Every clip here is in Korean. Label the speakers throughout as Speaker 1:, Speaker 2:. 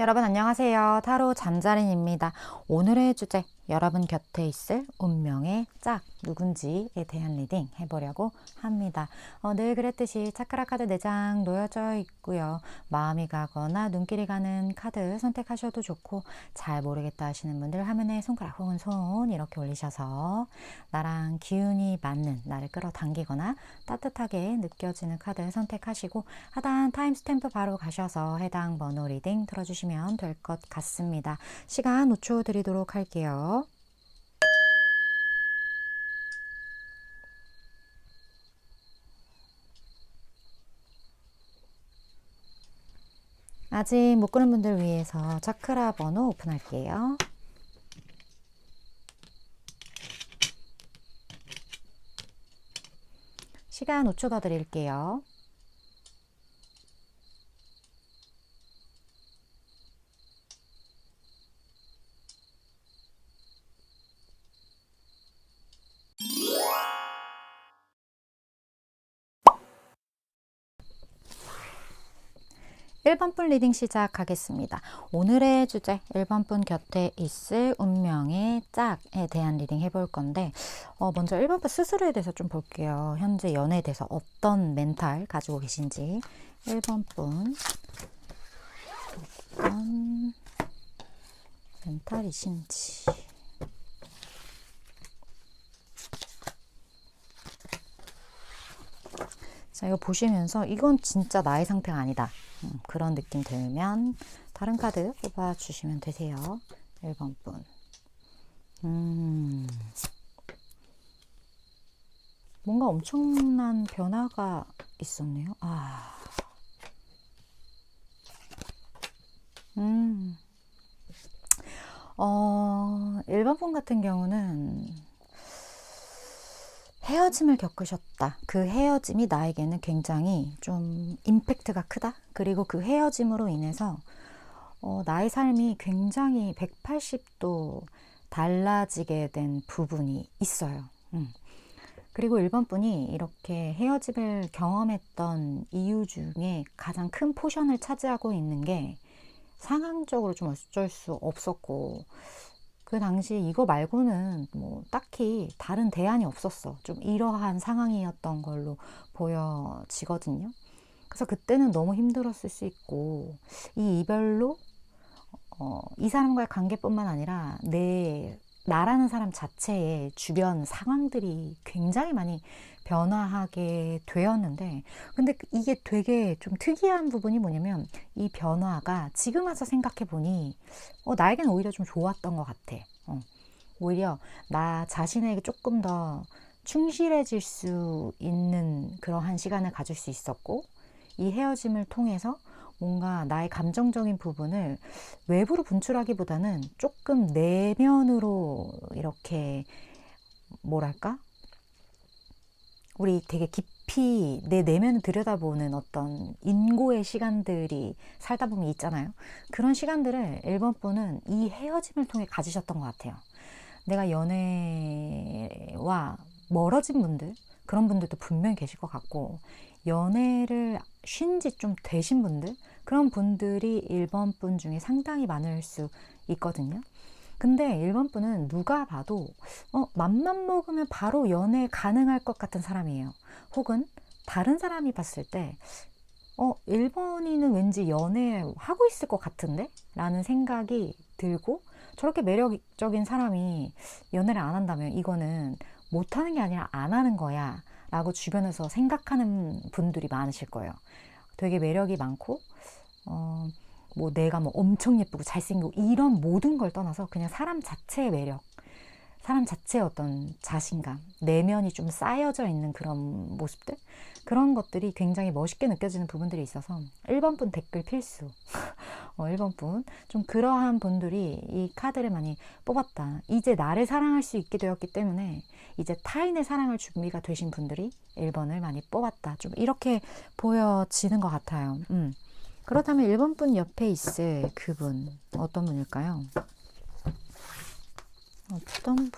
Speaker 1: 여러분 안녕하세요. 타로 잠자린입니다. 오늘의 주제, 여러분 곁에 있을 운명의 짝 누군지에 대한 리딩 해보려고 합니다. 늘 그랬듯이 차크라 카드 4장 놓여져 있고요. 마음이 가거나 눈길이 가는 카드 선택하셔도 좋고, 잘 모르겠다 하시는 분들 화면에 손가락 혹은 손 이렇게 올리셔서 나랑 기운이 맞는, 나를 끌어당기거나 따뜻하게 느껴지는 카드 선택하시고, 하단 타임스탬프 바로 가셔서 해당 번호 리딩 들어주시면 될 것 같습니다. 시간 5초 드리도록 할게요. 아직 못 고른 분들 위해서 차크라 번호 오픈할게요. 시간 5초 더 드릴게요. 1번 분 리딩 시작하겠습니다. 오늘의 주제, 1번 분 곁에 있을 운명의 짝에 대한 리딩 해볼 건데, 먼저 1번 분 스스로에 대해서 좀 볼게요. 현재 연애에 대해서 어떤 멘탈 가지고 계신지. 1번 분 어떤 멘탈이신지. 자, 이거 보시면서 이건 진짜 나의 상태가 아니다, 그런 느낌 들면 다른 카드 뽑아주시면 되세요. 1번 분. 뭔가 엄청난 변화가 있었네요. 1번 분 같은 경우는 헤어짐을 겪으셨다. 그 헤어짐이 나에게는 굉장히 좀 임팩트가 크다. 그리고 그 헤어짐으로 인해서 나의 삶이 굉장히 180도 달라지게 된 부분이 있어요. 그리고 1번 분이 이렇게 헤어짐을 경험했던 이유 중에 가장 큰 포션을 차지하고 있는 게 상황적으로 좀 어쩔 수 없었고, 그 당시 이거 말고는 뭐 딱히 다른 대안이 없었어. 좀 이러한 상황이었던 걸로 보여지거든요. 그래서 그때는 너무 힘들었을 수 있고, 이 이별로 이 사람과의 관계뿐만 아니라 나라는 사람 자체의 주변 상황들이 굉장히 많이 변화하게 되었는데, 근데 이게 되게 좀 특이한 부분이 뭐냐면, 이 변화가 지금 와서 생각해 보니 나에게는 오히려 좀 좋았던 것 같아. 오히려 나 자신에게 조금 더 충실해질 수 있는 그러한 시간을 가질 수 있었고, 이 헤어짐을 통해서 뭔가 나의 감정적인 부분을 외부로 분출하기보다는 조금 내면으로 이렇게, 뭐랄까? 우리 되게 깊이 내 내면을 들여다보는 어떤 인고의 시간들이 살다 보면 있잖아요. 그런 시간들을 1번 분은 이 헤어짐을 통해 가지셨던 것 같아요. 내가 연애와 멀어진 분들, 그런 분들도 분명히 계실 것 같고, 연애를 쉰 지 좀 되신 분들, 그런 분들이 1번 분 중에 상당히 많을 수 있거든요. 근데 1번 분은 누가 봐도 맘만 먹으면 바로 연애 가능할 것 같은 사람이에요. 혹은 다른 사람이 봤을 때 1번이는 왠지 연애하고 있을 것 같은데? 라는 생각이 들고, 저렇게 매력적인 사람이 연애를 안 한다면 이거는 못하는 게 아니라 안 하는 거야 라고 주변에서 생각하는 분들이 많으실 거예요. 되게 매력이 많고, 뭐 내가 뭐 엄청 예쁘고 잘생기고 이런 모든 걸 떠나서 그냥 사람 자체의 매력, 사람 자체의 어떤 자신감, 내면이 좀 쌓여져 있는 그런 모습들, 그런 것들이 굉장히 멋있게 느껴지는 부분들이 있어서 1번 분 댓글 필수. 1번 분, 좀 그러한 분들이 이 카드를 많이 뽑았다. 이제 나를 사랑할 수 있게 되었기 때문에 이제 타인의 사랑을 준비가 되신 분들이 1번을 많이 뽑았다. 좀 이렇게 보여지는 것 같아요. 그렇다면 1번 분 옆에 있을 그분 어떤 분일까요? 어떤 분?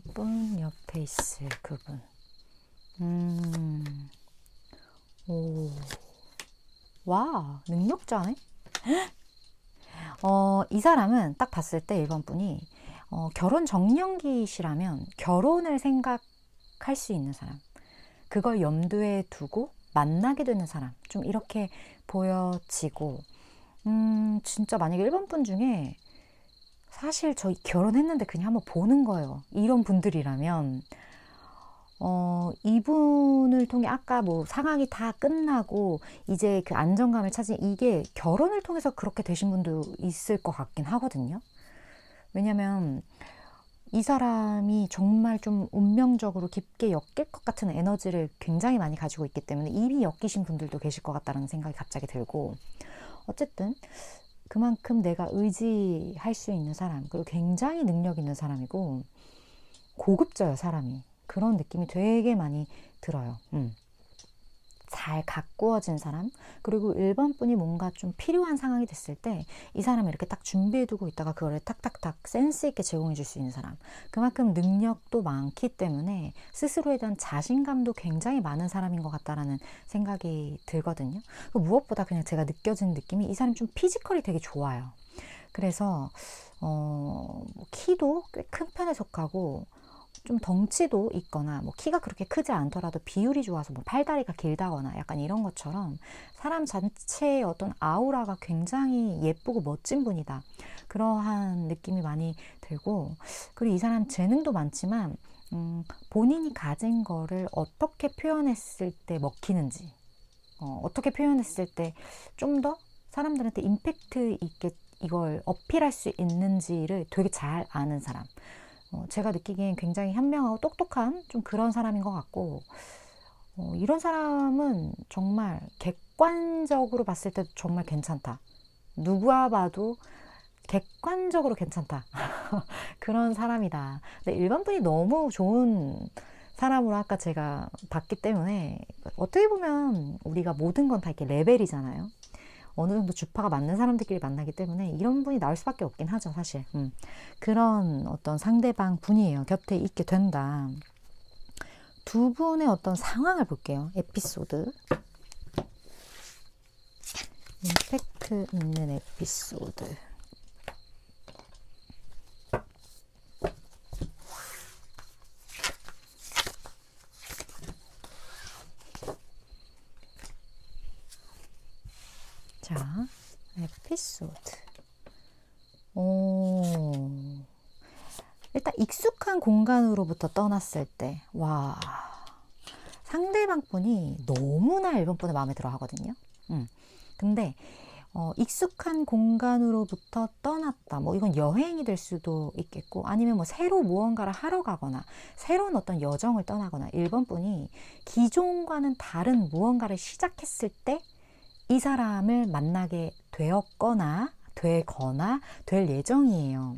Speaker 1: 1번 분 옆에 있을 그분. 오, 와, 능력자네? 이 사람은 딱 봤을 때 1번 분이 결혼 정년기시라면 결혼을 생각할 수 있는 사람. 그걸 염두에 두고 만나게 되는 사람. 좀 이렇게 보여지고, 진짜 만약에 1번 분 중에 사실 저 결혼했는데 그냥 한번 보는 거예요. 이런 분들이라면, 이분을 통해 아까 뭐 상황이 다 끝나고 이제 그 안정감을 찾은 이게 결혼을 통해서 그렇게 되신 분도 있을 것 같긴 하거든요. 왜냐면 이 사람이 정말 좀 운명적으로 깊게 엮일 것 같은 에너지를 굉장히 많이 가지고 있기 때문에 이미 엮이신 분들도 계실 것 같다는 생각이 갑자기 들고, 어쨌든 그만큼 내가 의지할 수 있는 사람, 그리고 굉장히 능력 있는 사람이고 고급져요, 사람이. 그런 느낌이 되게 많이 들어요. 잘 가꾸어진 사람. 그리고 1번 분이 뭔가 좀 필요한 상황이 됐을 때 이 사람을 이렇게 딱 준비해두고 있다가 그거를 탁탁탁 센스 있게 제공해 줄 수 있는 사람. 그만큼 능력도 많기 때문에 스스로에 대한 자신감도 굉장히 많은 사람인 것 같다라는 생각이 들거든요. 무엇보다 그냥 제가 느껴지는 느낌이 이 사람이 좀 피지컬이 되게 좋아요. 그래서 키도 꽤 큰 편에 속하고 좀 덩치도 있거나 뭐 키가 그렇게 크지 않더라도 비율이 좋아서 뭐 팔다리가 길다거나 약간 이런 것처럼 사람 자체의 어떤 아우라가 굉장히 예쁘고 멋진 분이다. 그러한 느낌이 많이 들고, 그리고 이 사람 재능도 많지만 본인이 가진 거를 어떻게 표현했을 때 먹히는지, 어떻게 표현했을 때 좀 더 사람들한테 임팩트 있게 이걸 어필할 수 있는지를 되게 잘 아는 사람. 제가 느끼기엔 굉장히 현명하고 똑똑한 좀 그런 사람인 것 같고, 이런 사람은 정말 객관적으로 봤을 때도 정말 괜찮다. 누가 봐도 객관적으로 괜찮다. 그런 사람이다. 근데 일반 분이 너무 좋은 사람으로 아까 제가 봤기 때문에 어떻게 보면 우리가 모든 건 다 이렇게 레벨이잖아요. 어느 정도 주파가 맞는 사람들끼리 만나기 때문에 이런 분이 나올 수밖에 없긴 하죠, 사실. 그런 어떤 상대방 분이에요. 곁에 있게 된다. 두 분의 어떤 상황을 볼게요. 에피소드. 임팩트 있는 에피소드. 자, 에피소드. 일단 익숙한 공간으로부터 떠났을 때, 와, 상대방 분이 너무나 1번 분을 마음에 들어 하거든요. 근데 익숙한 공간으로부터 떠났다. 뭐 이건 여행이 될 수도 있겠고, 아니면 뭐 새로 무언가를 하러 가거나 새로운 어떤 여정을 떠나거나 1번 분이 기존과는 다른 무언가를 시작했을 때 이 사람을 만나게 되었거나 될 예정이에요.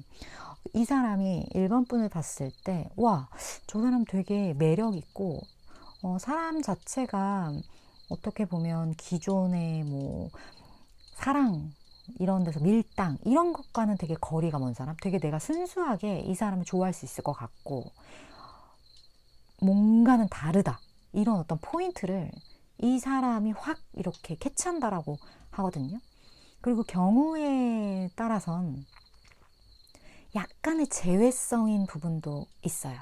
Speaker 1: 이 사람이 1번 분을 봤을 때, 와, 저 사람 되게 매력 있고, 사람 자체가 어떻게 보면 기존의 뭐 사랑 이런 데서 밀당 이런 것과는 되게 거리가 먼 사람, 되게 내가 순수하게 이 사람을 좋아할 수 있을 것 같고 뭔가는 다르다, 이런 어떤 포인트를 이 사람이 확 이렇게 캐치한다라고 하거든요. 그리고 경우에 따라선 약간의 제외성인 부분도 있어요.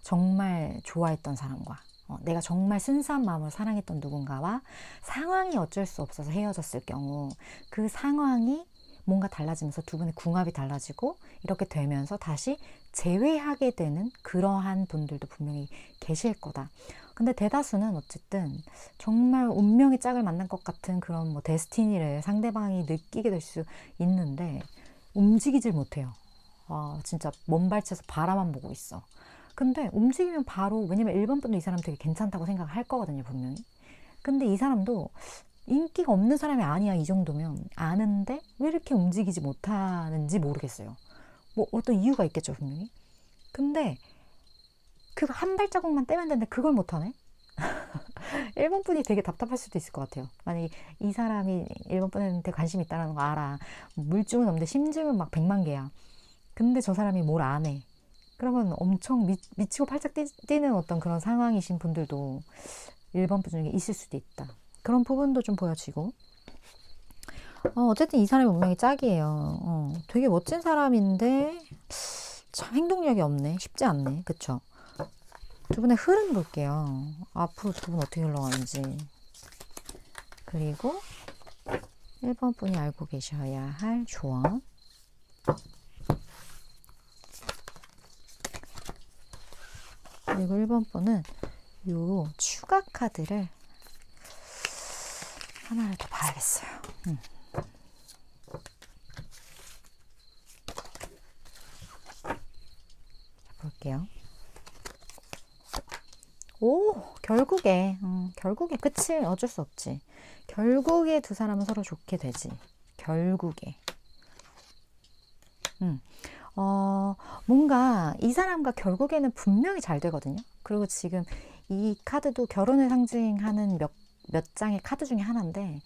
Speaker 1: 정말 좋아했던 사람과 내가 정말 순수한 마음으로 사랑했던 누군가와 상황이 어쩔 수 없어서 헤어졌을 경우 그 상황이 뭔가 달라지면서 두 분의 궁합이 달라지고 이렇게 되면서 다시 재회하게 되는 그러한 분들도 분명히 계실 거다. 근데 대다수는 어쨌든 정말 운명의 짝을 만난 것 같은 그런 뭐 데스티니를 상대방이 느끼게 될 수 있는데 움직이질 못해요. 진짜 먼 발치에서 바라만 보고 있어. 근데 움직이면 바로, 왜냐면 1번 분도 이 사람 되게 괜찮다고 생각할 거거든요, 분명히. 근데 이 사람도 인기가 없는 사람이 아니야, 이 정도면. 아는데 왜 이렇게 움직이지 못하는지 모르겠어요. 뭐 어떤 이유가 있겠죠, 분명히. 근데 그거 한 발자국만 떼면 되는데 그걸 못하네? 1번 분이 되게 답답할 수도 있을 것 같아요. 만약에 이 사람이 1번 분한테 관심이 있다는 거 알아. 물증은 없는데 심증은 막 100만 개야. 근데 저 사람이 뭘 안 해. 그러면 엄청 미치고 팔짝 뛰는 어떤 그런 상황이신 분들도 1번 분 중에 있을 수도 있다. 그런 부분도 좀 보여지고. 어쨌든 이 사람이 운명이 짝이에요. 되게 멋진 사람인데 참 행동력이 없네. 쉽지 않네. 그쵸? 두 분의 흐름 볼게요. 앞으로 두 분 어떻게 흘러가는지. 그리고 1번 분이 알고 계셔야 할 조언. 그리고 1번 분은 요 추가 카드를 하나를 더 봐야겠어요. 볼게요. 오, 결국에 그치, 어쩔 수 없지. 결국에 두 사람은 서로 좋게 되지. 결국에. 뭔가 이 사람과 결국에는 분명히 잘 되거든요. 그리고 지금 이 카드도 결혼을 상징하는 몇 장의 카드 중에 하나인데,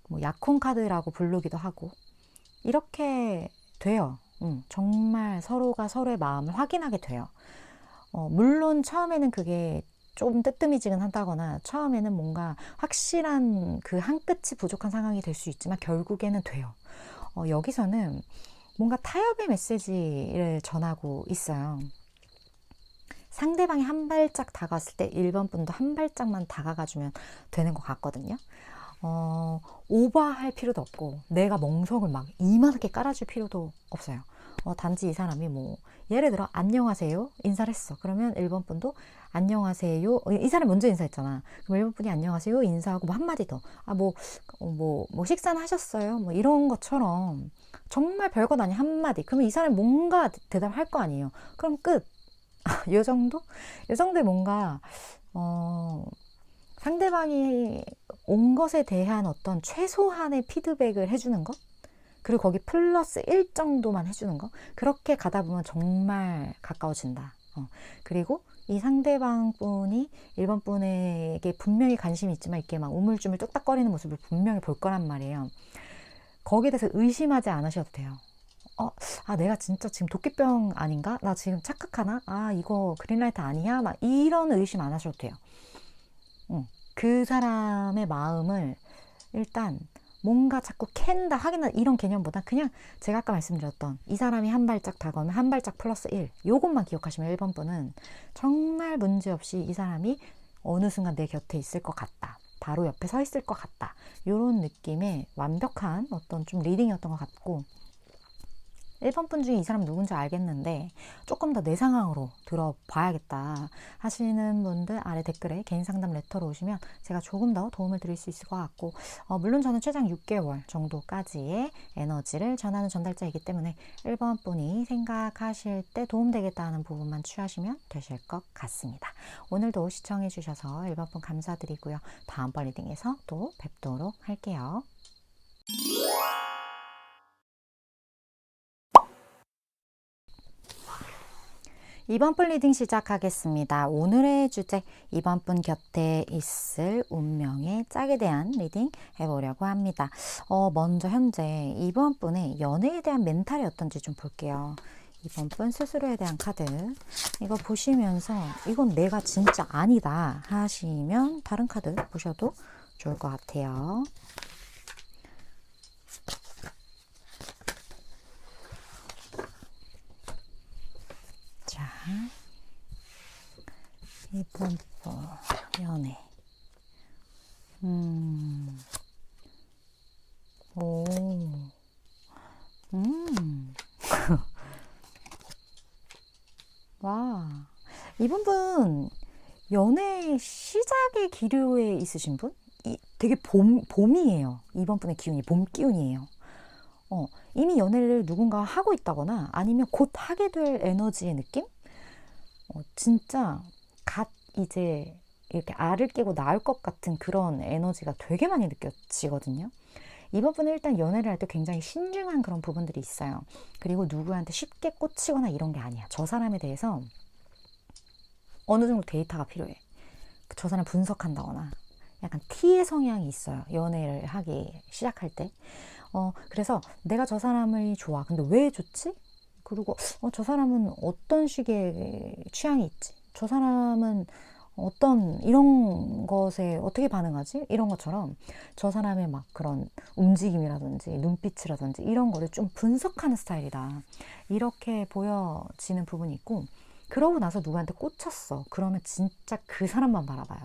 Speaker 1: 뭐 약혼 카드라고 부르기도 하고, 이렇게 돼요. 정말 서로가 서로의 마음을 확인하게 돼요. 물론 처음에는 그게 좀 뜨뜨미지근하다거나 처음에는 뭔가 확실한 그 한 끗이 부족한 상황이 될 수 있지만 결국에는 돼요. 여기서는 뭔가 타협의 메시지를 전하고 있어요. 상대방이 한 발짝 다가왔을 때 1번 분도 한 발짝만 다가가주면 되는 것 같거든요. 오버할 필요도 없고 내가 멍석을 막 이만하게 깔아줄 필요도 없어요. 단지 이 사람이 뭐 예를 들어 안녕하세요 인사를 했어. 그러면 1번 분도 안녕하세요. 이 사람이 먼저 인사했잖아. 그럼 1번 분이 안녕하세요 인사하고 뭐 한마디 더. 뭐 식사는 하셨어요? 뭐 이런 것처럼 정말 별것 아닌 한마디. 그러면 이 사람이 뭔가 대답할 거 아니에요. 그럼 끝. 요 정도? 요 정도의 뭔가 상대방이 온 것에 대한 어떤 최소한의 피드백을 해주는 것? 그리고 거기 플러스 1 정도만 해주는 거? 그렇게 가다 보면 정말 가까워진다. 그리고 이 상대방 분이 1번 분에게 분명히 관심이 있지만 이렇게 막 우물쭈물 뚝딱거리는 모습을 분명히 볼 거란 말이에요. 거기에 대해서 의심하지 않으셔도 돼요. 내가 진짜 지금 도끼병 아닌가? 나 지금 착각하나? 이거 그린라이트 아니야? 막 이런 의심 안 하셔도 돼요. 그 사람의 마음을 일단 뭔가 자꾸 캔다, 확인한다 이런 개념보다 그냥 제가 아까 말씀드렸던 이 사람이 한 발짝 다가오면 한 발짝 플러스 1 요것만 기억하시면 1번 분은 정말 문제없이 이 사람이 어느 순간 내 곁에 있을 것 같다. 바로 옆에 서 있을 것 같다. 이런 느낌의 완벽한 어떤 좀 리딩이었던 것 같고 1번 분 중에 이 사람 누군지 알겠는데 조금 더 내 상황으로 들어봐야겠다 하시는 분들 아래 댓글에 개인 상담 레터로 오시면 제가 조금 더 도움을 드릴 수 있을 것 같고 물론 저는 최장 6개월 정도까지의 에너지를 전하는 전달자이기 때문에 1번 분이 생각하실 때 도움되겠다 하는 부분만 취하시면 되실 것 같습니다. 오늘도 시청해 주셔서 1번 분 감사드리고요. 다음번 리딩에서 또 뵙도록 할게요. 2번 분 리딩 시작하겠습니다. 오늘의 주제 2번 분 곁에 있을 운명의 짝에 대한 리딩 해보려고 합니다. 먼저 현재 2번 분의 연애에 대한 멘탈이 어떤지 좀 볼게요. 2번 분 스스로에 대한 카드 이거 보시면서 이건 내가 진짜 아니다 하시면 다른 카드 보셔도 좋을 것 같아요. 자, 2번 분 연애 오, 와, 이번 분 연애 시작의 기류에 있으신 분? 되게 봄이에요. 이번 분의 기운이 봄 기운이에요. 이미 연애를 누군가 하고 있다거나 아니면 곧 하게 될 에너지의 느낌? 진짜 갓 이제 이렇게 알을 깨고 나올 것 같은 그런 에너지가 되게 많이 느껴지거든요. 이번 분은 일단 연애를 할 때 굉장히 신중한 그런 부분들이 있어요. 그리고 누구한테 쉽게 꽂히거나 이런 게 아니야. 저 사람에 대해서 어느 정도 데이터가 필요해. 저 사람 분석한다거나 약간 T의 성향이 있어요. 연애를 하기 시작할 때. 그래서 내가 저 사람을 좋아. 근데 왜 좋지? 그리고 저 사람은 어떤 식의 취향이 있지? 저 사람은 어떤 이런 것에 어떻게 반응하지? 이런 것처럼 저 사람의 막 그런 움직임이라든지 눈빛이라든지 이런 거를 좀 분석하는 스타일이다. 이렇게 보여지는 부분이 있고, 그러고 나서 누구한테 꽂혔어. 그러면 진짜 그 사람만 바라봐요.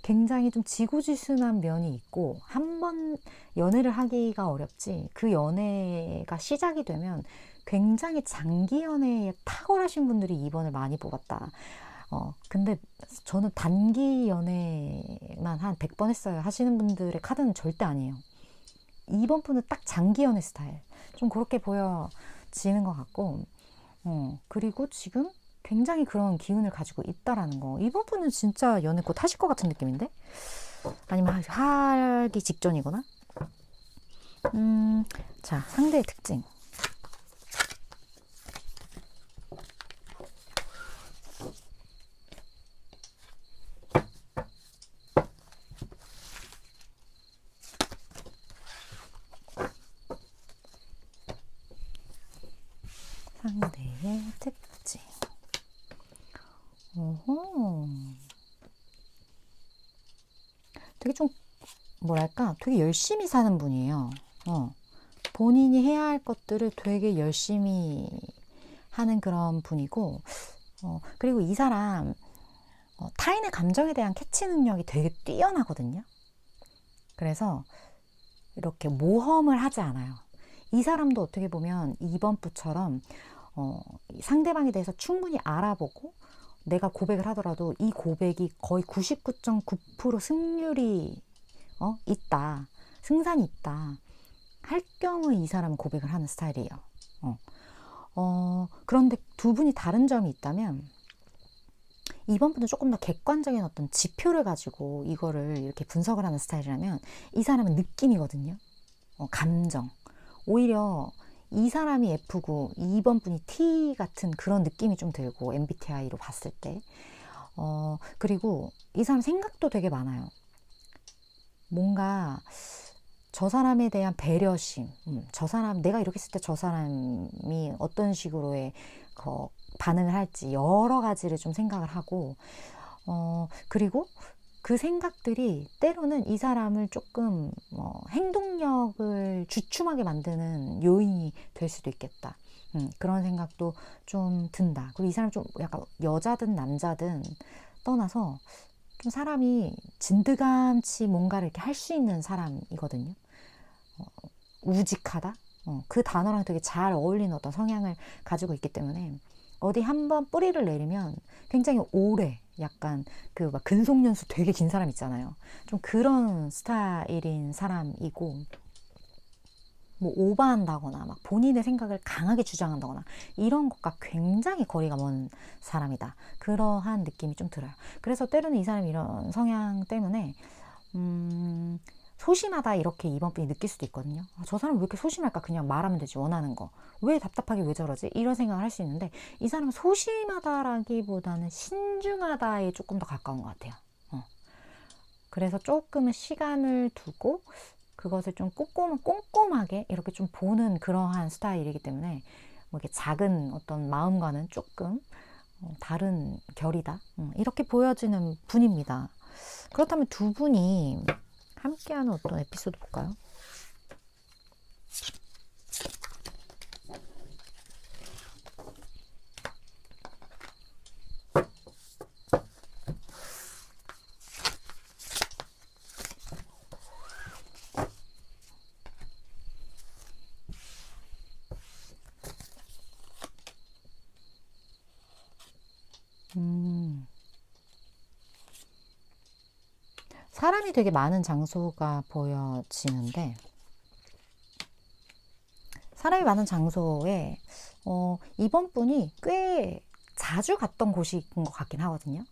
Speaker 1: 굉장히 좀 지고지순한 면이 있고, 한 번 연애를 하기가 어렵지, 그 연애가 시작이 되면 굉장히 장기 연애에 탁월하신 분들이 2번을 많이 뽑았다. 근데 저는 단기 연애만 한 100번 했어요 하시는 분들의 카드는 절대 아니에요. 2번 분은 딱 장기 연애 스타일. 좀 그렇게 보여지는 것 같고, 그리고 지금 굉장히 그런 기운을 가지고 있다라는 거. 2번 분은 진짜 연애 곧 하실 것 같은 느낌인데? 아니면 하기 직전이거나? 자, 상대의 특징. 상대의 특징. 오호. 되게 좀 뭐랄까, 되게 열심히 사는 분이에요. 본인이 해야 할 것들을 되게 열심히 하는 그런 분이고, 그리고 이 사람 타인의 감정에 대한 캐치 능력이 되게 뛰어나거든요. 그래서 이렇게 모험을 하지 않아요. 이 사람도 어떻게 보면 2번 부처럼 상대방에 대해서 충분히 알아보고, 내가 고백을 하더라도 이 고백이 거의 99.9% 승률이 있다, 승산이 있다 할 경우에 이 사람은 고백을 하는 스타일이에요. 그런데 두 분이 다른 점이 있다면, 이번 분은 조금 더 객관적인 어떤 지표를 가지고 이거를 이렇게 분석을 하는 스타일이라면, 이 사람은 느낌이거든요. 감정. 오히려 이 사람이 F고 2번 분이 T 같은 그런 느낌이 좀 들고, MBTI로 봤을 때. 그리고 이 사람 생각도 되게 많아요. 뭔가 저 사람에 대한 배려심, 저 사람, 내가 이렇게 했을 때 저 사람이 어떤 식으로의 반응을 할지 여러 가지를 좀 생각을 하고, 그리고 그 생각들이 때로는 이 사람을 조금 행동력을 주춤하게 만드는 요인이 될 수도 있겠다. 그런 생각도 좀 든다. 그리고 이 사람 좀 약간 여자든 남자든 떠나서 좀 사람이 진드감치 뭔가를 이렇게 할 수 있는 사람이거든요. 우직하다? 그 단어랑 되게 잘 어울리는 어떤 성향을 가지고 있기 때문에, 어디 한번 뿌리를 내리면 굉장히 오래, 약간 그 막 근속연수 되게 긴 사람 있잖아요. 좀 그런 스타일인 사람이고, 뭐 오버한다거나 막 본인의 생각을 강하게 주장한다거나 이런 것과 굉장히 거리가 먼 사람이다. 그러한 느낌이 좀 들어요. 그래서 때로는 이 사람이 이런 성향 때문에 소심하다 이렇게 2번 분이 느낄 수도 있거든요. 저 사람 왜 이렇게 소심할까? 그냥 말하면 되지, 원하는 거. 왜 답답하게 왜 저러지? 이런 생각을 할 수 있는데, 이 사람은 소심하다라기보다는 신중하다에 조금 더 가까운 것 같아요. 그래서 조금은 시간을 두고 그것을 좀 꼼꼼하게 이렇게 좀 보는 그러한 스타일이기 때문에, 뭐 이렇게 작은 어떤 마음과는 조금 다른 결이다, 이렇게 보여지는 분입니다. 그렇다면 두 분이 함께하는 어떤 에피소드 볼까요? 사람이 되게 많은 장소가 보여지는데, 사람이 많은 장소에 이번 분이 꽤 자주 갔던 곳인 것 같긴 하거든요.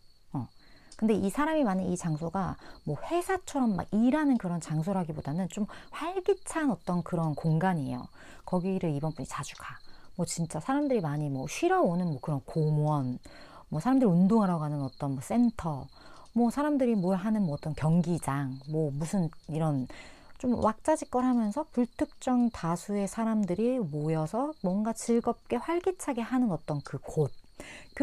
Speaker 1: 근데 이 사람이 많은 이 장소가 뭐 회사처럼 막 일하는 그런 장소라기보다는 좀 활기찬 어떤 그런 공간이에요. 거기를 이번 분이 자주 가. 뭐 진짜 사람들이 많이 뭐 쉬러 오는 뭐 그런 공원, 뭐 사람들이 운동하러 가는 어떤 뭐 센터, 뭐 사람들이 뭘 하는 뭐 어떤 경기장, 뭐 무슨 이런 좀 왁자지껄하면서 불특정 다수의 사람들이 모여서 뭔가 즐겁게 활기차게 하는 어떤 그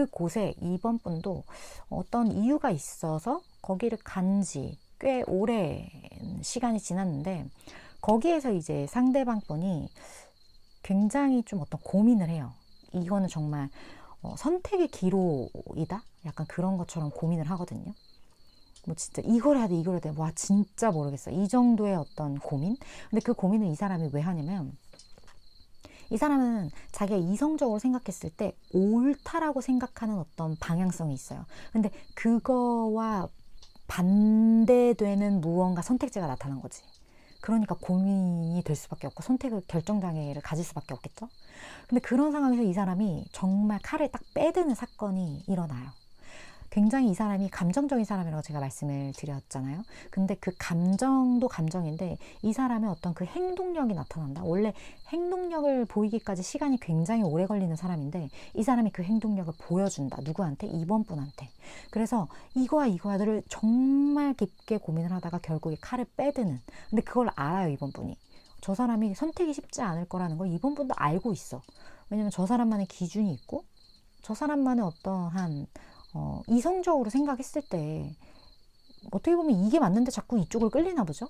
Speaker 1: 곳에 이번 분도 어떤 이유가 있어서 거기를 간지 꽤 오래 시간이 지났는데, 거기에서 이제 상대방 분이 굉장히 좀 어떤 고민을 해요. 이거는 정말 선택의 기로이다? 약간 그런 것처럼 고민을 하거든요. 뭐 진짜 이걸 해야 돼, 이걸 해야 돼. 와, 진짜 모르겠어. 이 정도의 어떤 고민? 근데 그 고민을 이 사람이 왜 하냐면, 이 사람은 자기가 이성적으로 생각했을 때 옳다라고 생각하는 어떤 방향성이 있어요. 근데 그거와 반대되는 무언가 선택지가 나타난 거지. 그러니까 고민이 될 수밖에 없고 선택을 결정장애를 가질 수밖에 없겠죠. 근데 그런 상황에서 이 사람이 정말 칼을 딱 빼드는 사건이 일어나요. 굉장히 이 사람이 감정적인 사람이라고 제가 말씀을 드렸잖아요. 근데 그 감정도 감정인데 이 사람의 어떤 그 행동력이 나타난다. 원래 행동력을 보이기까지 시간이 굉장히 오래 걸리는 사람인데 이 사람이 그 행동력을 보여준다. 누구한테? 이번 분한테. 그래서 이거와를 정말 깊게 고민을 하다가 결국에 칼을 빼드는. 근데 그걸 알아요, 이번 분이. 저 사람이 선택이 쉽지 않을 거라는 걸 이번 분도 알고 있어. 왜냐면 저 사람만의 기준이 있고 저 사람만의 어떠한 이성적으로 생각했을 때 어떻게 보면 이게 맞는데 자꾸 이쪽을 끌리나 보죠?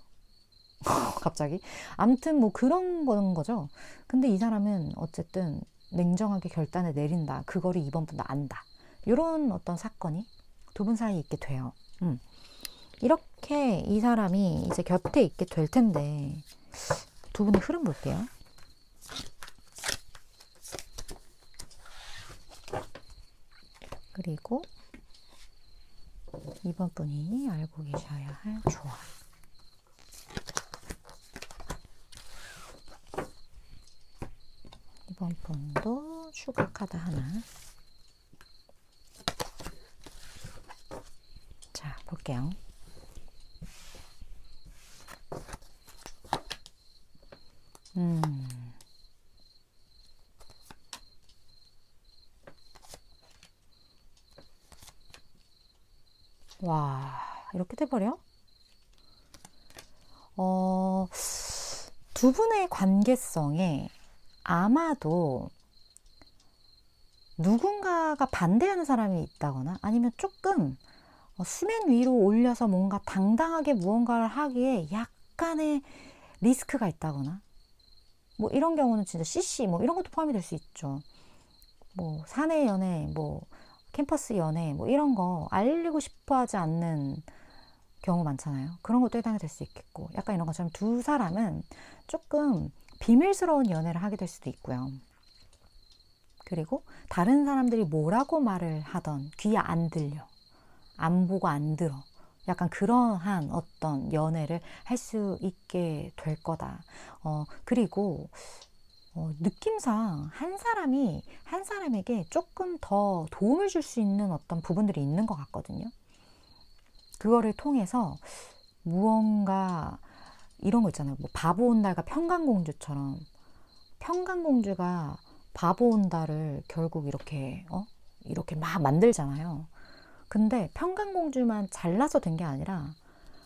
Speaker 1: 갑자기. 아무튼 뭐 그런 거죠. 근데 이 사람은 어쨌든 냉정하게 결단을 내린다. 그거를 이번 분도 안다. 이런 어떤 사건이 두 분 사이에 있게 돼요. 이렇게 이 사람이 이제 곁에 있게 될 텐데 두 분의 흐름 볼게요. 그리고 이번 분이 알고 계셔야 할 조언. 이번 분도 추가 카드 하나. 자, 볼게요. 와, 이렇게 돼버려? 두 분의 관계성에 아마도 누군가가 반대하는 사람이 있다거나 아니면 조금 수면 위로 올려서 뭔가 당당하게 무언가를 하기에 약간의 리스크가 있다거나 뭐 이런 경우는 진짜 CC 뭐 이런 것도 포함이 될 수 있죠. 뭐 사내 연애, 뭐 캠퍼스 연애 뭐 이런 거 알리고 싶어 하지 않는 경우 많잖아요. 그런 것도 해당이 될 수 있겠고 약간 이런 것처럼 두 사람은 조금 비밀스러운 연애를 하게 될 수도 있고요. 그리고 다른 사람들이 뭐라고 말을 하던 귀에 안 들려, 안 보고 안 들어. 약간 그러한 어떤 연애를 할 수 있게 될 거다. 그리고 느낌상 한 사람이 한 사람에게 조금 더 도움을 줄 수 있는 어떤 부분들이 있는 것 같거든요. 그거를 통해서 무언가 이런 거 있잖아요. 뭐 바보 온달과 평강공주처럼 평강공주가 바보 온달을 결국 이렇게 막 만들잖아요. 근데 평강공주만 잘나서 된 게 아니라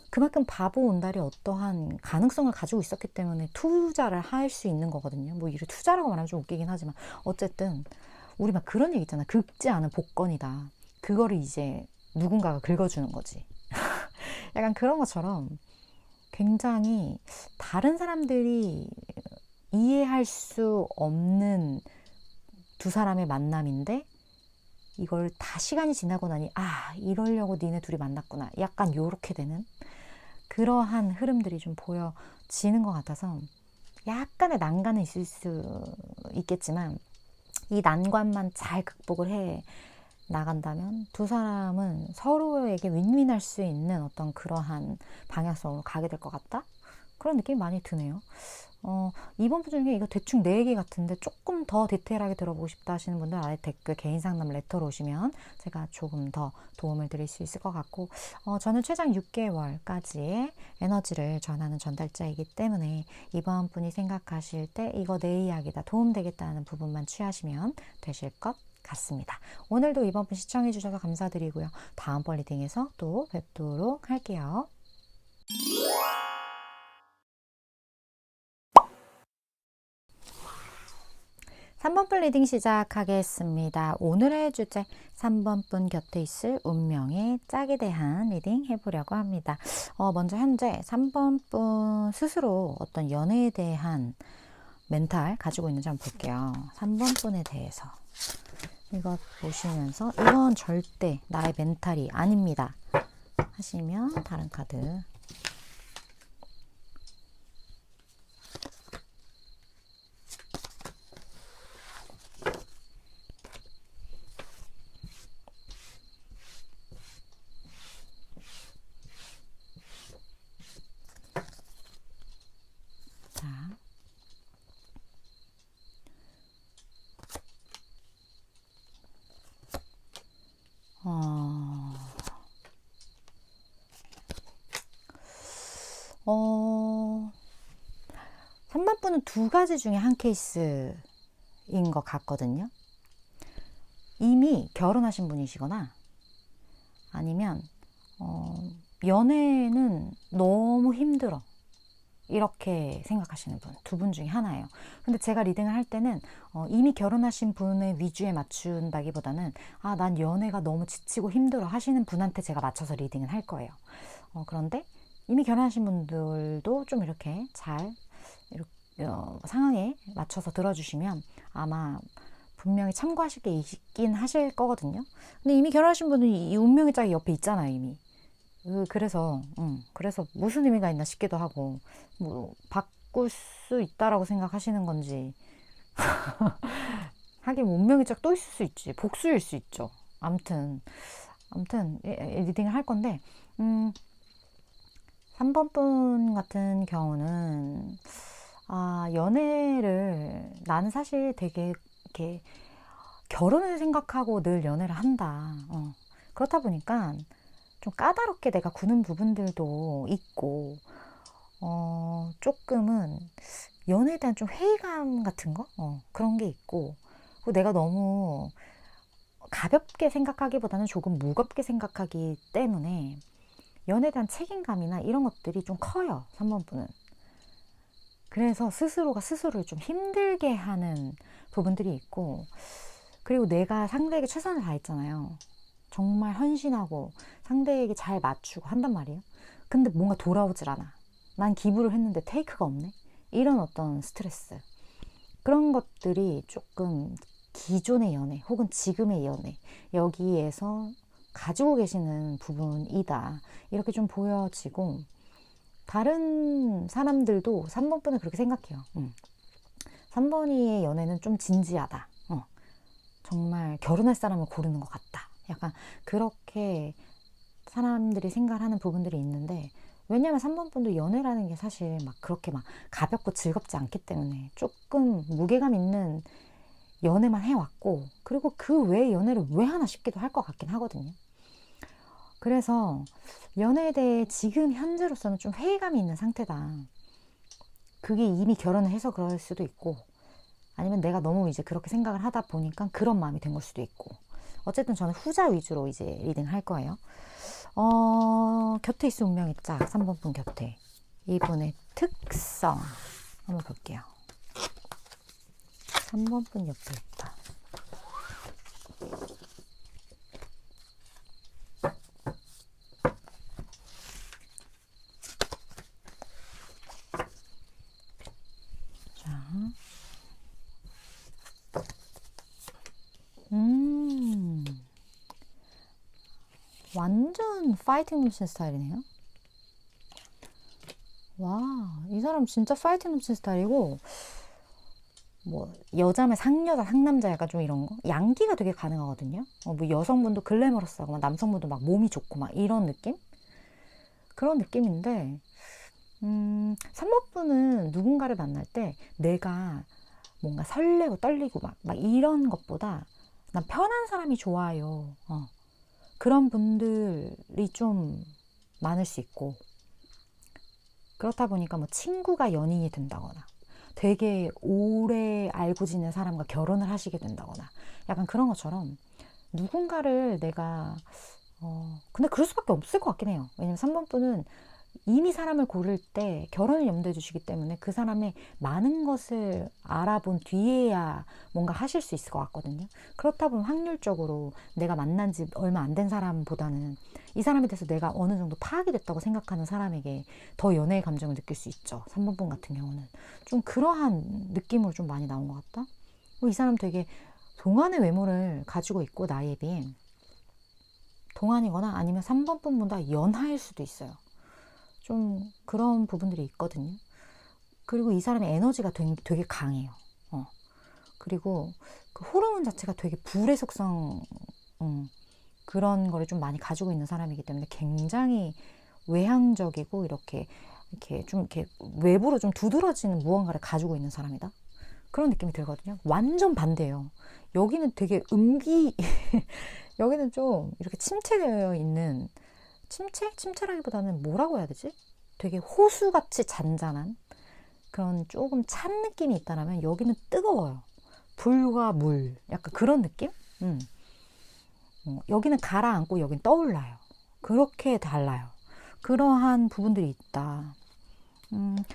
Speaker 1: 그만큼 바보 온달이 어떠한 가능성을 가지고 있었기 때문에 투자를 할 수 있는 거거든요. 뭐 이를 투자라고 말하면 좀 웃기긴 하지만 어쨌든 우리 막 그런 얘기 있잖아. 긁지 않은 복권이다. 그거를 이제 누군가가 긁어주는 거지. 약간 그런 것처럼 굉장히 다른 사람들이 이해할 수 없는 두 사람의 만남인데 이걸 다 시간이 지나고 나니 이러려고 니네 둘이 만났구나. 약간 요렇게 되는 그러한 흐름들이 좀 보여지는 것 같아서 약간의 난관은 있을 수 있겠지만 이 난관만 잘 극복을 해 나간다면 두 사람은 서로에게 윈윈할 수 있는 어떤 그러한 방향성으로 가게 될 것 같다? 그런 느낌이 많이 드네요. 이번 분 중에 이거 대충 내 얘기 같은데 조금 더 디테일하게 들어보고 싶다 하시는 분들 아래 댓글 개인 상담 레터로 오시면 제가 조금 더 도움을 드릴 수 있을 것 같고 저는 최장 6개월까지의 에너지를 전하는 전달자이기 때문에 이번 분이 생각하실 때 이거 내 이야기다 도움되겠다는 부분만 취하시면 되실 것 같습니다. 오늘도 이번 분 시청해 주셔서 감사드리고요. 다음번 리딩에서 또 뵙도록 할게요. 3번 분 리딩 시작하겠습니다. 오늘의 주제 3번 분 곁에 있을 운명의 짝에 대한 리딩 해보려고 합니다. 먼저 현재 3번 분 스스로 어떤 연애에 대한 멘탈 가지고 있는지 한번 볼게요. 3번 분에 대해서 이것 보시면서 이건 절대 나의 멘탈이 아닙니다 하시면 다른 카드 자 어, 3번 분은 두 가지 중에 한 케이스인 것 같거든요. 이미 결혼하신 분이시거나 아니면 연애는 너무 힘들어 이렇게 생각하시는 분, 두 분 중에 하나예요. 근데 제가 리딩을 할 때는 이미 결혼하신 분의 위주에 맞춘다기보다는 난 연애가 너무 지치고 힘들어 하시는 분한테 제가 맞춰서 리딩을 할 거예요. 그런데 이미 결혼하신 분들도 좀 이렇게 잘 상황에 맞춰서 들어주시면 아마 분명히 참고하실 게 있긴 하실 거거든요. 근데 이미 결혼하신 분은 이 운명의 짝이 옆에 있잖아요, 이미. 그래서 무슨 의미가 있나 싶기도 하고, 뭐 바꿀 수 있다라고 생각하시는 건지. 하긴 운명의 짝 또 있을 수 있지. 복수일 수 있죠. 암튼 리딩을 할 건데 3번 분 같은 경우는 연애를 나는 사실 되게 이렇게 결혼을 생각하고 늘 연애를 한다. 그렇다 보니까 좀 까다롭게 내가 구는 부분들도 있고 조금은 연애에 대한 좀 회의감 같은 거 그런 게 있고 그리고 내가 너무 가볍게 생각하기보다는 조금 무겁게 생각하기 때문에 연애에 대한 책임감이나 이런 것들이 좀 커요. 3번 분은. 그래서 스스로가 스스로를 좀 힘들게 하는 부분들이 있고 그리고 내가 상대에게 최선을 다했잖아요. 정말 헌신하고 상대에게 잘 맞추고 한단 말이에요. 근데 뭔가 돌아오질 않아. 난 기부를 했는데 테이크가 없네. 이런 어떤 스트레스. 그런 것들이 조금 기존의 연애 혹은 지금의 연애 여기에서 가지고 계시는 부분이다. 이렇게 좀 보여지고 다른 사람들도 3번 분은 그렇게 생각해요. 3번이의 연애는 좀 진지하다. 정말 결혼할 사람을 고르는 것 같다. 약간 그렇게 사람들이 생각하는 부분들이 있는데 왜냐면 3번 분도 연애라는 게 사실 막 그렇게 막 가볍고 즐겁지 않기 때문에 조금 무게감 있는 연애만 해왔고 그리고 그 외의 연애를 왜 하나 싶기도 할 것 같긴 하거든요. 그래서 연애에 대해 지금 현재로서는 좀 회의감이 있는 상태다. 그게 이미 결혼을 해서 그럴 수도 있고 아니면 내가 너무 이제 그렇게 생각을 하다 보니까 그런 마음이 된 걸 수도 있고 어쨌든 저는 후자 위주로 이제 리딩 할 거예요. 곁에 있을 운명의 짝 3번 분 곁에 이분의 특성 한번 볼게요. 3번 분 옆에 있다. 자, 완전 파이팅 넘치는 스타일이네요. 와, 이 사람 진짜 파이팅 넘치는 스타일이고 뭐 여자면 상여자, 상남자 약간 좀 이런 거 양기가 되게 가능하거든요. 뭐 여성분도 글래머러스하고 막 남성분도 막 몸이 좋고 막 이런 느낌? 그런 느낌인데 3번 분은 누군가를 만날 때 내가 뭔가 설레고 떨리고 막 이런 것보다 난 편한 사람이 좋아요. 그런 분들이 좀 많을 수 있고 그렇다 보니까 뭐 친구가 연인이 된다거나 되게 오래 알고 지낸 사람과 결혼을 하시게 된다거나 약간 그런 것처럼 누군가를 내가 근데 그럴 수밖에 없을 것 같긴 해요. 왜냐면 3번 분은 이미 사람을 고를 때 결혼을 염두에 두시기 때문에 그 사람의 많은 것을 알아본 뒤에야 뭔가 하실 수 있을 것 같거든요. 그렇다 보면 확률적으로 내가 만난 지 얼마 안 된 사람보다는 이 사람에 대해서 내가 어느 정도 파악이 됐다고 생각하는 사람에게 더 연애의 감정을 느낄 수 있죠. 3번 분 같은 경우는 좀 그러한 느낌으로 좀 많이 나온 것 같다. 이 사람 되게 동안의 외모를 가지고 있고 나이에 비해 동안이거나 아니면 3번 분보다 연하일 수도 있어요. 좀 그런 부분들이 있거든요. 그리고 이 사람의 에너지가 되게 강해요. 그리고 그 호르몬 자체가 되게 불의 속성, 그런 거를 좀 많이 가지고 있는 사람이기 때문에 굉장히 외향적이고 이렇게 좀 이렇게 외부로 좀 두드러지는 무언가를 가지고 있는 사람이다. 그런 느낌이 들거든요. 완전 반대예요. 여기는 되게 여기는 좀 이렇게 침체되어 있는, 침체라기보다는 뭐라고 해야 되지? 되게 호수같이 잔잔한 그런 조금 찬 느낌이 있다면 여기는 뜨거워요. 불과 물, 약간 그런 느낌? 여기는 가라앉고 여긴 떠올라요. 그렇게 달라요. 그러한 부분들이 있다.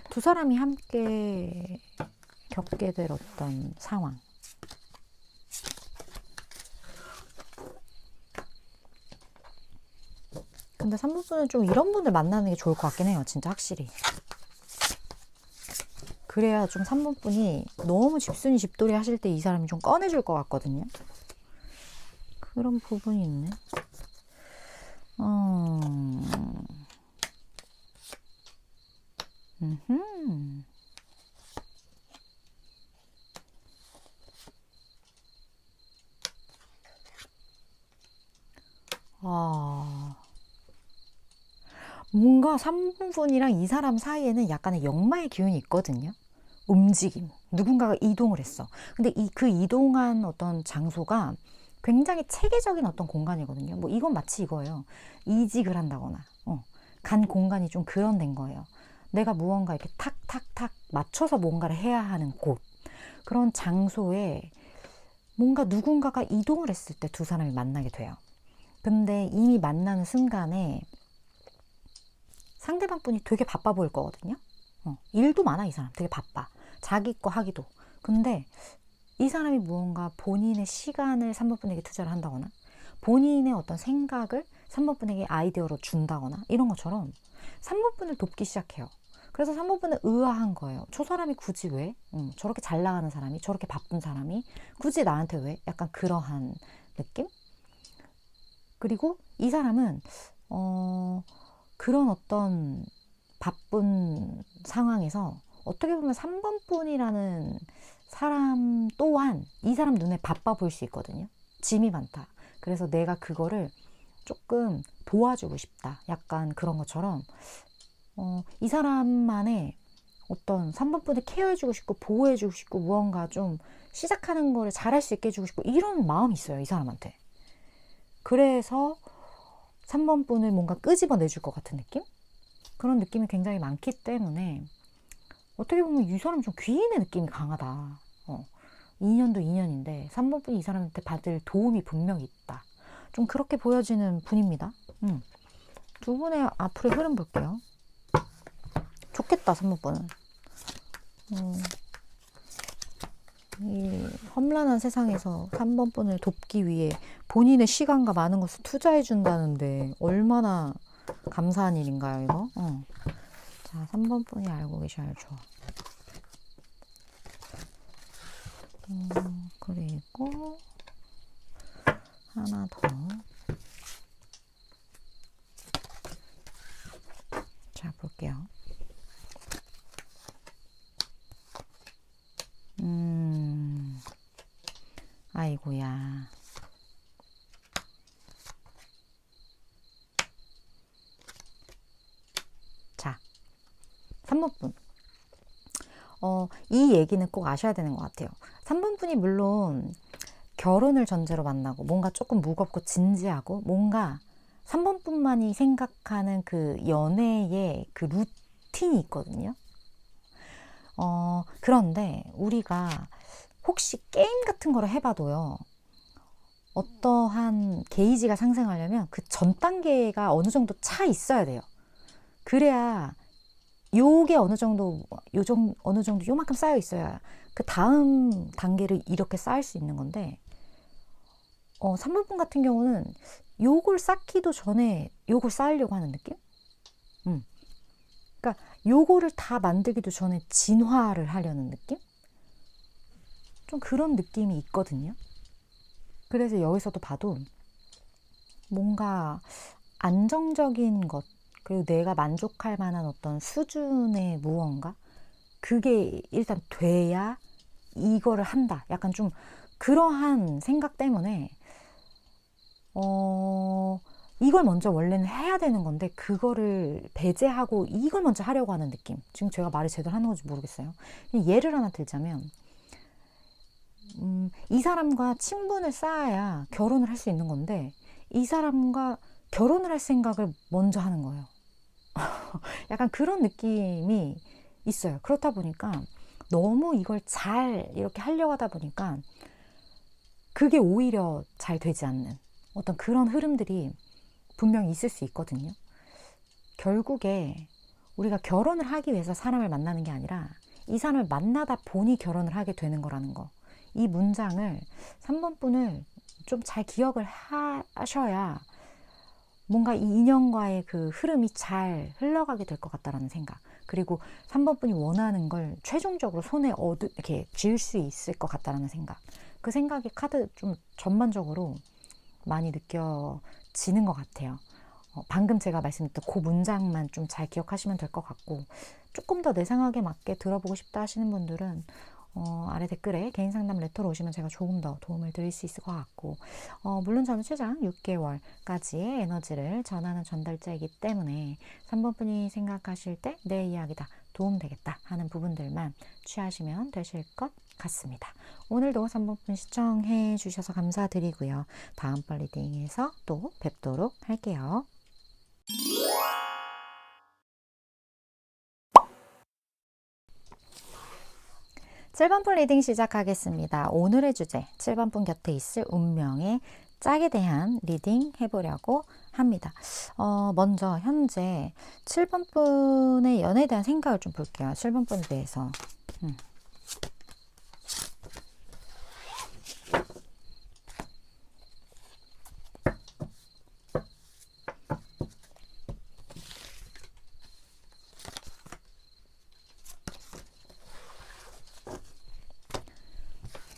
Speaker 1: 두 사람이 함께 겪게 될 어떤 상황. 근데 3번 분은 좀 이런 분들 만나는 게 좋을 것 같긴 해요. 진짜 확실히. 그래야 좀 3번 분이 너무 집순이 집돌이 하실 때 이 사람이 좀 꺼내줄 것 같거든요. 그런 부분이 있네. 뭔가 3번 분이랑 이 사람 사이에는 약간의 역마의 기운이 있거든요. 움직임. 누군가가 이동을 했어. 근데 그 이동한 어떤 장소가 굉장히 체계적인 어떤 공간이거든요. 뭐 이건 마치 이거예요. 이직을 한다거나, 간 공간이 좀 그런 된 거예요. 내가 무언가 이렇게 탁탁탁 맞춰서 뭔가를 해야 하는 곳. 그런 장소에 뭔가 누군가가 이동을 했을 때 두 사람이 만나게 돼요. 근데 이미 만나는 순간에 상대방 분이 되게 바빠 보일 거거든요. 일도 많아, 이 사람. 되게 바빠. 자기 거 하기도. 근데 이 사람이 무언가 본인의 시간을 3번 분에게 투자를 한다거나 본인의 어떤 생각을 3번 분에게 아이디어로 준다거나 이런 것처럼 3번 분을 돕기 시작해요. 그래서 3번 분은 의아한 거예요. 저 사람이 굳이 왜? 저렇게 잘 나가는 사람이, 저렇게 바쁜 사람이 굳이 나한테 왜? 약간 그러한 느낌? 그리고 이 사람은 그런 어떤 바쁜 상황에서 어떻게 보면 3번 분이라는 사람 또한 이 사람 눈에 바빠 보일 수 있거든요. 짐이 많다. 그래서 내가 그거를 조금 도와주고 싶다. 약간 그런 것처럼 이 사람만의 어떤 3번 분을 케어해주고 싶고 보호해주고 싶고 무언가 좀 시작하는 거를 잘할 수 있게 해주고 싶고 이런 마음이 있어요. 이 사람한테. 그래서 3번 분을 뭔가 끄집어내줄 것 같은 느낌? 그런 느낌이 굉장히 많기 때문에 어떻게 보면 이 사람 좀 귀인의 느낌이 강하다. 2년도 2년인데 3번 분이 이 사람한테 받을 도움이 분명히 있다. 좀 그렇게 보여지는 분입니다. 두 분의 앞으로의 흐름 볼게요. 좋겠다, 3번 분은. 이 험난한 세상에서 3번 분을 돕기 위해 본인의 시간과 많은 것을 투자해 준다는데 얼마나 감사한 일인가요, 이거? 자, 3번 분이 알고 계셔야죠. 그리고 하나 더. 자, 볼게요. 아이고야. 자, 3번 분. 이 얘기는 꼭 아셔야 되는 것 같아요. 3번 분이 물론 결혼을 전제로 만나고 뭔가 조금 무겁고 진지하고 뭔가 3번 분만이 생각하는 그 연애의 그 루틴이 있거든요. 그런데 우리가 혹시 게임 같은 거를 해봐도요. 어떠한 게이지가 상승하려면 그 전 단계가 어느 정도 차 있어야 돼요. 그래야 요게 어느 정도 요만큼 쌓여 있어야 그 다음 단계를 이렇게 쌓을 수 있는 건데, 3번분 같은 경우는 요걸 쌓기도 전에 요걸 쌓으려고 하는 느낌? 그러니까 요거를 다 만들기도 전에 진화를 하려는 느낌? 좀 그런 느낌이 있거든요. 그래서 여기서도 봐도 뭔가 안정적인 것, 그리고 내가 만족할 만한 어떤 수준의 무언가, 그게 일단 돼야 이거를 한다. 약간 좀 그러한 생각 때문에 이걸 먼저 원래는 해야 되는 건데 그거를 배제하고 이걸 먼저 하려고 하는 느낌. 지금 제가 말을 제대로 하는 건지 모르겠어요. 예를 하나 들자면, 이 사람과 친분을 쌓아야 결혼을 할 수 있는 건데 이 사람과 결혼을 할 생각을 먼저 하는 거예요. 약간 그런 느낌이 있어요. 그렇다 보니까 너무 이걸 잘 이렇게 하려고 하다 보니까 그게 오히려 잘 되지 않는 어떤 그런 흐름들이 분명히 있을 수 있거든요. 결국에 우리가 결혼을 하기 위해서 사람을 만나는 게 아니라 이 사람을 만나다 보니 결혼을 하게 되는 거라는 거. 이 문장을 3번 분을 좀 잘 기억을 하셔야 뭔가 이 인연과의 그 흐름이 잘 흘러가게 될 것 같다라는 생각. 그리고 3번 분이 원하는 걸 최종적으로 손에 이렇게 쥐을 수 있을 것 같다라는 생각. 그 생각이 카드 좀 전반적으로 많이 느껴지는 것 같아요. 방금 제가 말씀드렸던 그 문장만 좀 잘 기억하시면 될 것 같고, 조금 더 내 생각에 맞게 들어보고 싶다 하시는 분들은 아래 댓글에 개인 상담 레터로 오시면 제가 조금 더 도움을 드릴 수 있을 것 같고, 물론 저는 최장 6개월까지의 에너지를 전하는 전달자이기 때문에 3번 분이 생각하실 때 내 이야기다, 도움되겠다 하는 부분들만 취하시면 되실 것 같습니다. 오늘도 3번 분 시청해 주셔서 감사드리고요. 다음번 리딩에서 또 뵙도록 할게요. 7번 분 리딩 시작하겠습니다. 오늘의 주제, 7번 분 곁에 있을 운명의 짝에 대한 리딩 해보려고 합니다. 먼저 현재 7번 분의 연애에 대한 생각을 좀 볼게요. 7번 분에 대해서.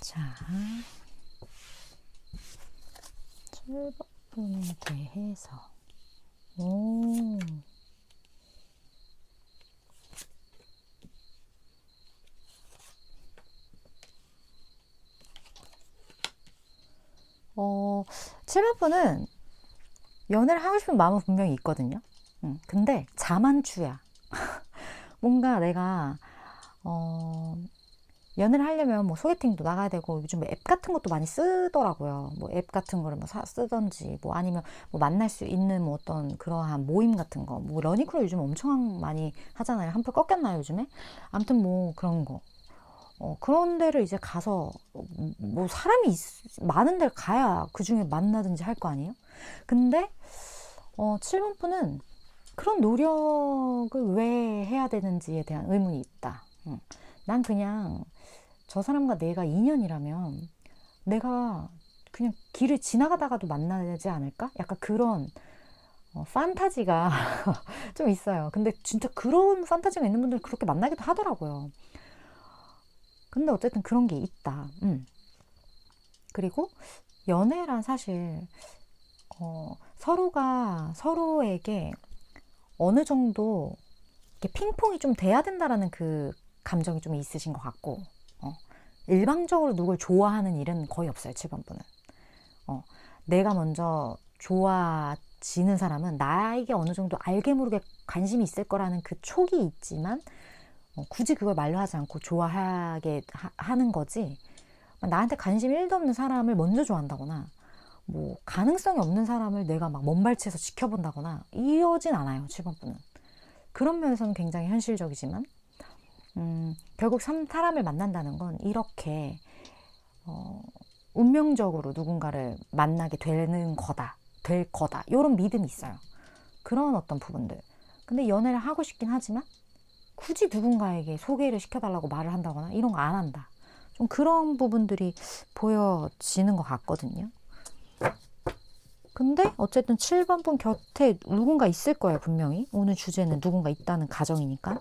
Speaker 1: 자, 7번 분에 대해서. 오. 7번 분은 연애를 하고 싶은 마음은 분명히 있거든요. 근데 자만추야. 뭔가 내가 연애를 하려면 뭐 소개팅도 나가야 되고 요즘 앱 같은 것도 많이 쓰더라고요. 뭐 앱 같은 거를 뭐 쓰던지 뭐 아니면 뭐 만날 수 있는 뭐 어떤 그러한 모임 같은 거, 뭐 러닝크루 요즘 엄청 많이 하잖아요. 한풀 꺾였나요 요즘에? 아무튼 뭐 그런 거. 그런 데를 이제 가서 뭐 사람이 많은 데를 가야 그 중에 만나든지 할 거 아니에요? 근데 7번 분은 그런 노력을 왜 해야 되는지에 대한 의문이 있다. 난 그냥 저 사람과 내가 인연이라면 내가 그냥 길을 지나가다가도 만나지 않을까? 약간 그런 판타지가 좀 있어요. 근데 진짜 그런 판타지가 있는 분들은 그렇게 만나기도 하더라고요. 근데 어쨌든 그런 게 있다. 그리고 연애란 사실 서로가 서로에게 어느 정도 이렇게 핑퐁이 좀 돼야 된다라는 그 감정이 좀 있으신 것 같고, 일방적으로 누굴 좋아하는 일은 거의 없어요. 7번 분은. 내가 먼저 좋아지는 사람은 나에게 어느 정도 알게 모르게 관심이 있을 거라는 그 촉이 있지만 굳이 그걸 말로 하지 않고 좋아하게 하는 거지, 나한테 관심 1도 없는 사람을 먼저 좋아한다거나 뭐 가능성이 없는 사람을 내가 막 먼발치에서 지켜본다거나 이러진 않아요. 7번 분은. 그런 면에서는 굉장히 현실적이지만 결국 사람을 만난다는 건 이렇게 운명적으로 누군가를 만나게 되는 거다, 될 거다, 이런 믿음이 있어요. 그런 어떤 부분들. 근데 연애를 하고 싶긴 하지만 굳이 누군가에게 소개를 시켜달라고 말을 한다거나 이런 거 안 한다. 좀 그런 부분들이 보여지는 것 같거든요. 근데 어쨌든 7번 분 곁에 누군가 있을 거예요, 분명히. 오늘 주제는 누군가 있다는 가정이니까.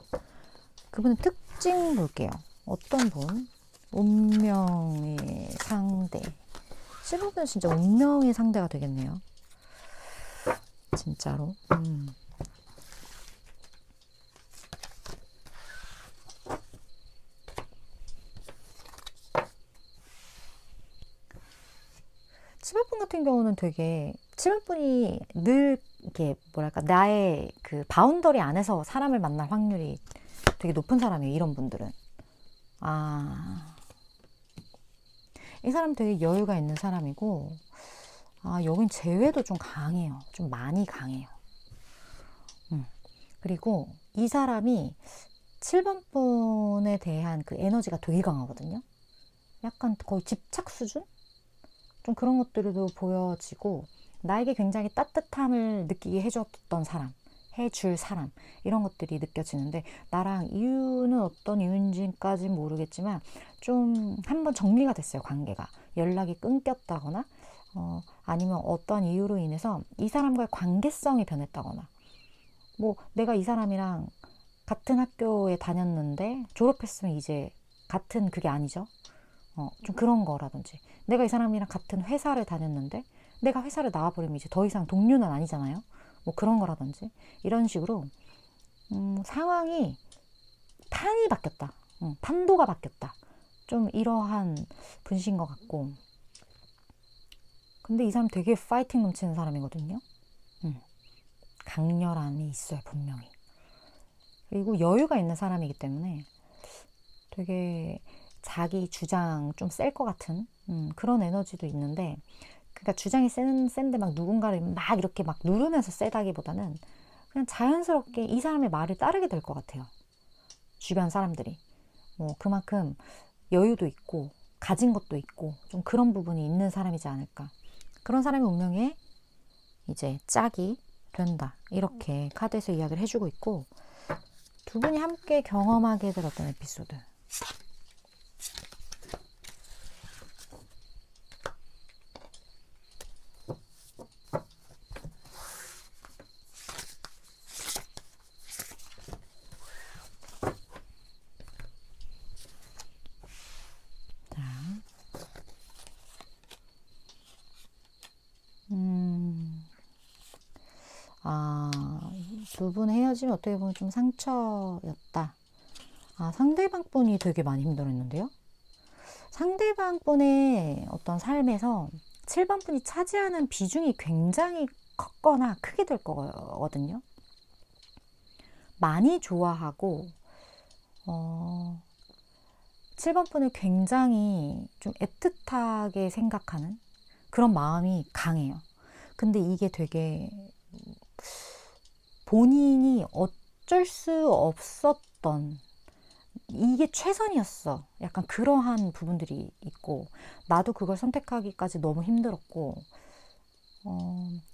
Speaker 1: 그분의 특징 볼게요. 어떤 분? 운명의 상대. 7번 분은 진짜 운명의 상대가 되겠네요. 진짜로. 7번 같은 경우는 되게 7번이 늘 이렇게 뭐랄까 나의 그 바운더리 안에서 사람을 만날 확률이 되게 높은 사람이에요. 이런 분들은. 이 사람 되게 여유가 있는 사람이고, 여긴 재회도 좀 강해요. 좀 많이 강해요. 그리고 이 사람이 7번 분에 대한 그 에너지가 되게 강하거든요. 약간 거의 집착 수준? 좀 그런 것들도 보여지고, 나에게 굉장히 따뜻함을 느끼게 해줬던 사람, 해줄 사람, 이런 것들이 느껴지는데, 나랑 이유는 어떤 이유인지까지는 모르겠지만 좀 한번 정리가 됐어요. 관계가 연락이 끊겼다거나 아니면 어떤 이유로 인해서 이 사람과의 관계성이 변했다거나, 뭐 내가 이 사람이랑 같은 학교에 다녔는데 졸업했으면 이제 같은 그게 아니죠. 좀 그런 거라든지, 내가 이 사람이랑 같은 회사를 다녔는데 내가 회사를 나와버리면 이제 더 이상 동료는 아니잖아요. 뭐 그런 거라든지, 이런 식으로 상황이 판이 바뀌었다. 판도가 바뀌었다. 좀 이러한 분신 것 같고, 근데 이 사람 되게 파이팅 넘치는 사람이거든요. 강렬함이 있어요, 분명히. 그리고 여유가 있는 사람이기 때문에 되게 자기 주장 좀 셀 것 같은 그런 에너지도 있는데, 그러니까 주장이 센데 막 누군가를 막 이렇게 막 누르면서 세다기보다는 그냥 자연스럽게 이 사람의 말을 따르게 될 것 같아요. 주변 사람들이. 뭐 그만큼 여유도 있고 가진 것도 있고 좀 그런 부분이 있는 사람이지 않을까. 그런 사람이 운명에 이제 짝이 된다. 이렇게 카드에서 이야기를 해주고 있고, 두 분이 함께 경험하게 될 어떤 에피소드. 두 분 헤어지면 어떻게 보면 좀 상처였다. 상대방 분이 되게 많이 힘들었는데요. 상대방 분의 어떤 삶에서 7번 분이 차지하는 비중이 굉장히 컸거나 크게 될 거거든요. 많이 좋아하고 7번 분을 굉장히 좀 애틋하게 생각하는 그런 마음이 강해요. 근데 이게 되게 본인이 어쩔 수 없었던, 이게 최선이었어. 약간 그러한 부분들이 있고, 나도 그걸 선택하기까지 너무 힘들었고,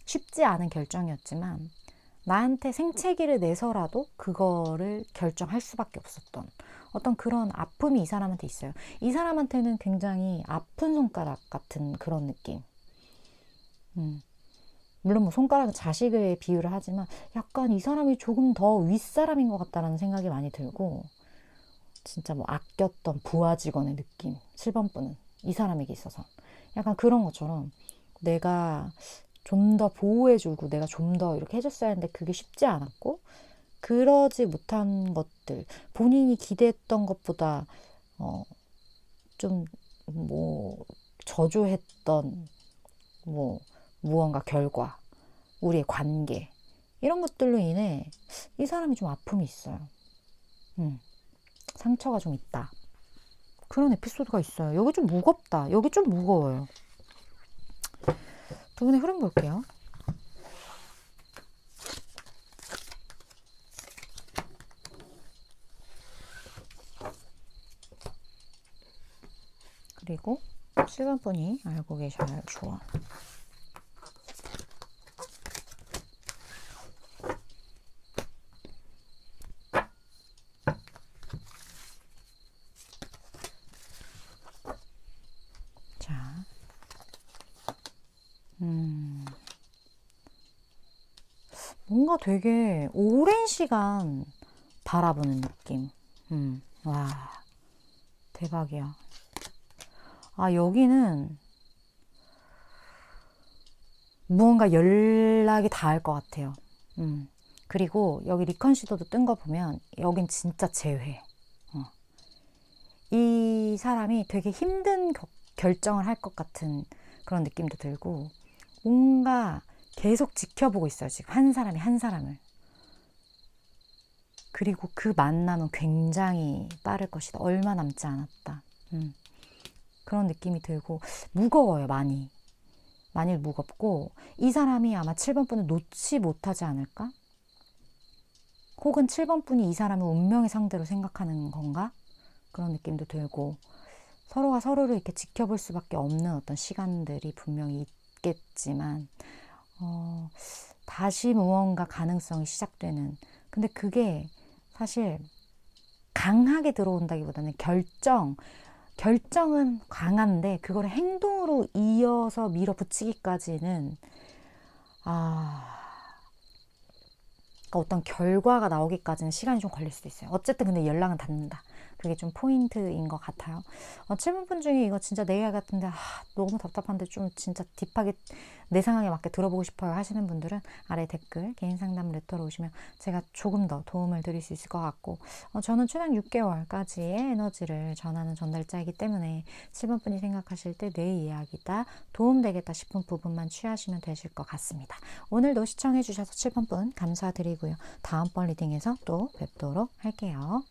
Speaker 1: 쉽지 않은 결정이었지만, 나한테 생채기를 내서라도 그거를 결정할 수밖에 없었던 어떤 그런 아픔이 이 사람한테 있어요. 이 사람한테는 굉장히 아픈 손가락 같은 그런 느낌. 물론 뭐 손가락은 자식을 비유를 하지만 약간 이 사람이 조금 더 윗사람인 것 같다라는 생각이 많이 들고, 진짜 뭐 아꼈던 부하 직원의 느낌. 7번 분은 이 사람에게 있어서 약간 그런 것처럼 내가 좀 더 보호해주고 내가 좀 더 이렇게 해줬어야 했는데 그게 쉽지 않았고, 그러지 못한 것들, 본인이 기대했던 것보다 좀 뭐 저조했던 뭐 무언가 결과, 우리의 관계, 이런 것들로 인해 이 사람이 좀 아픔이 있어요. 상처가 좀 있다. 그런 에피소드가 있어요. 여기 좀 무겁다. 여기 좀 무거워요. 두 분의 흐름 볼게요. 그리고 7번 분이 알고 계셔야 할 조언. 뭔가 되게 오랜 시간 바라보는 느낌. 와, 대박이야. 아, 여기는 무언가 연락이 닿을 것 같아요. 그리고 여기 리컨시더도 뜬 거 보면 여긴 진짜 재회. 이 사람이 되게 힘든 결정을 할 것 같은 그런 느낌도 들고, 뭔가 계속 지켜보고 있어요, 지금 한 사람이 한 사람을. 그리고 그 만남은 굉장히 빠를 것이다. 얼마 남지 않았다. 그런 느낌이 들고 무거워요, 많이. 많이 무겁고, 이 사람이 아마 7번 분을 놓지 못하지 않을까? 혹은 7번 분이 이 사람을 운명의 상대로 생각하는 건가? 그런 느낌도 들고, 서로가 서로를 이렇게 지켜볼 수밖에 없는 어떤 시간들이 분명히 있겠지만, 다시 무언가 가능성이 시작되는. 근데 그게 사실 강하게 들어온다기보다는 결정은 강한데, 그걸 행동으로 이어서 밀어붙이기까지는, 그러니까 어떤 결과가 나오기까지는 시간이 좀 걸릴 수도 있어요. 어쨌든 근데 연락은 닿는다. 그게 좀 포인트인 것 같아요. 7분 중에 이거 진짜 내 이야기 같은데 너무 답답한데 좀 진짜 딥하게 내 상황에 맞게 들어보고 싶어요 하시는 분들은 아래 댓글 개인 상담 레터로 오시면 제가 조금 더 도움을 드릴 수 있을 것 같고, 저는 최단 6개월까지의 에너지를 전하는 전달자이기 때문에 7번 분이 생각하실 때 내 이야기다, 도움되겠다 싶은 부분만 취하시면 되실 것 같습니다. 오늘도 시청해 주셔서 7번 분 감사드리고요. 다음번 리딩에서 또 뵙도록 할게요.